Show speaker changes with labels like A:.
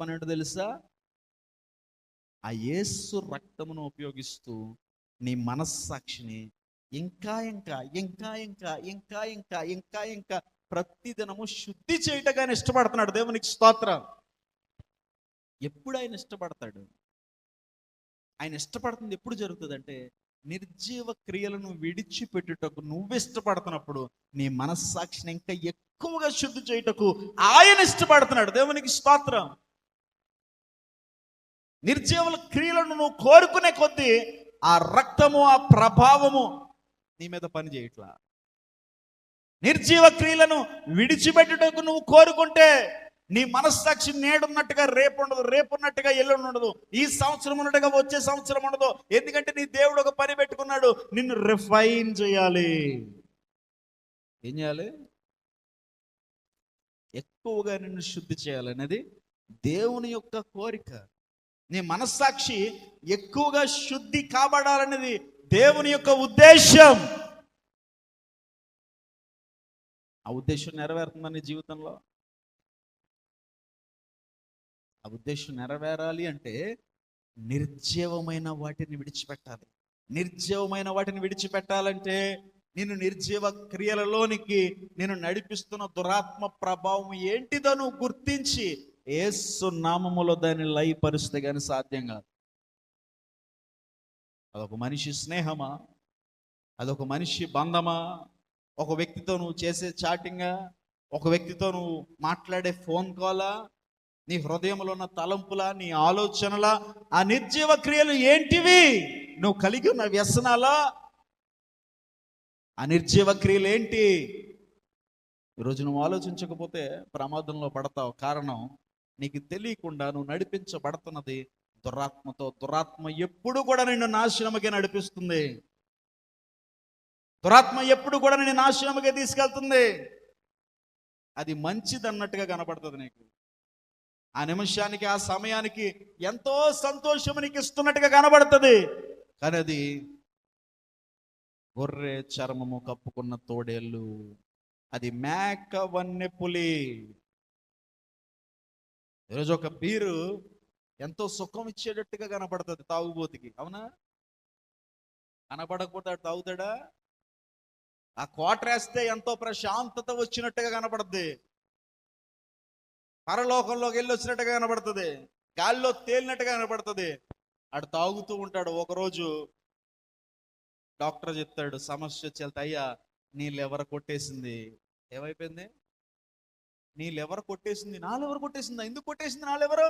A: పని ఏంటో తెలుసా? ఆ యేసు రక్తమును ఉపయోగిస్తూ నీ మనస్సాక్షిని ఇంకా ఇంకా ఇంకా ఇంకా ఇంకా ఇంకా ఇంకా ఇంకా ప్రతిదినము శుద్ధి చేయటగా ఆయన ఇష్టపడుతున్నాడు. దేవునికి స్తోత్రం. ఎప్పుడు ఆయన ఇష్టపడతాడు? ఆయన ఇష్టపడుతుంది ఎప్పుడు జరుగుతుందంటే, నిర్జీవ క్రియలను విడిచిపెట్టుటకు నువ్వు ఇష్టపడుతున్నప్పుడు నీ మనస్సాక్షిని ఇంకా ఎక్కువగా శుద్ధి చేయుటకు ఆయన ఇష్టపడుతున్నాడు. దేవునికి స్తోత్రం. నిర్జీవుల క్రియలను నువ్వు కోరుకునే కొద్దీ ఆ రక్తము, ఆ ప్రభావము నీ మీద పని చేయట్లా. నిర్జీవ క్రియలను విడిచిపెట్టుటకు నువ్వు కోరుకుంటే నీ మనస్సాక్షి నేడున్నట్టుగా రేపు ఉండదు, రేపు ఉన్నట్టుగా ఎల్లుండి ఉండదు, ఈ సంవత్సరం ఉన్నట్టుగా వచ్చే సంవత్సరం ఉండదు. ఎందుకంటే నీ దేవుడు ఒక పని పెట్టుకున్నాడు, నిన్ను రిఫైన్ చేయాలి. ఏం చేయాలి? ఎక్కువగా నిన్ను శుద్ధి చేయాలనేది దేవుని యొక్క కోరిక. నీ మనస్సాక్షి ఎక్కువగా శుద్ధి కాబడాలనేది దేవుని యొక్క ఉద్దేశం. ఆ ఉద్దేశం నెరవేరుతుందా నీ జీవితంలో? ఆ ఉద్దేశం నెరవేరాలి అంటే నిర్జీవమైన వాటిని విడిచిపెట్టాలి. నిర్జీవమైన వాటిని విడిచిపెట్టాలంటే నేను నిర్జీవ క్రియలలోనికి నేను నడిపిస్తున్న దురాత్మ ప్రభావం ఏంటిదో నువ్వు గుర్తించి యేసు నామములో దాన్ని లయపరిస్తే కానీ సాధ్యం కాదు. అదొక మనిషి స్నేహమా, అదొక మనిషి బంధమా, ఒక వ్యక్తితో నువ్వు చేసే చాటింగా, ఒక వ్యక్తితో నువ్వు మాట్లాడే ఫోన్ కాలా, నీ హృదయంలో ఉన్న తలంపులా, నీ ఆలోచనలా, ఆ నిర్జీవ క్రియలు ఏంటివి? నువ్వు కలిగి ఉన్న వ్యసనాలా? ఆ నిర్జీవ క్రియలు ఏంటి? ఈరోజు నువ్వు ఆలోచించకపోతే ప్రమాదంలో పడతావు. కారణం, నీకు తెలియకుండా నువ్వు నడిపించబడుతున్నది దురాత్మతో. దురాత్మ ఎప్పుడు కూడా నిన్ను నాశనముగా నడిపిస్తుంది. దురాత్మ ఎప్పుడు కూడా నిన్ను నాశనముగా తీసుకెళ్తుంది. అది మంచిది అన్నట్టుగా కనపడుతుంది నీకు. ఆ నిమిషానికి, ఆ సమయానికి ఎంతో సంతోషం నీకు ఇస్తున్నట్టుగా కనబడుతుంది. కానీ అది గొర్రె చర్మము కప్పుకున్న తోడేళ్ళు, అది మేక వన్నె పులి. ఈరోజు ఒక బీరు ఎంతో సుఖం ఇచ్చేటట్టుగా కనపడుతుంది తాగుబోతుకి, అవునా? కనపడకపోతే తాగుతాడా? ఆ కోటరేస్తే ఎంతో ప్రశాంతత వచ్చినట్టుగా కనపడుద్ది, పరలోకంలోకి వెళ్ళి వచ్చినట్టుగా కనపడుతుంది, గాలిలో తేలినట్టుగా కనపడుతుంది. ఆడు తాగుతూ ఉంటాడు. ఒకరోజు డాక్టర్ చెప్తాడు, సమస్య వచ్చి వెళ్తే, అయ్యా నీ లివర్ కొట్టేసింది. ఏమైపోయింది? నీ లివర్ కొట్టేసింది. నా లివర్ కొట్టేసిందా? ఎందుకు కొట్టేసింది నా లివరు?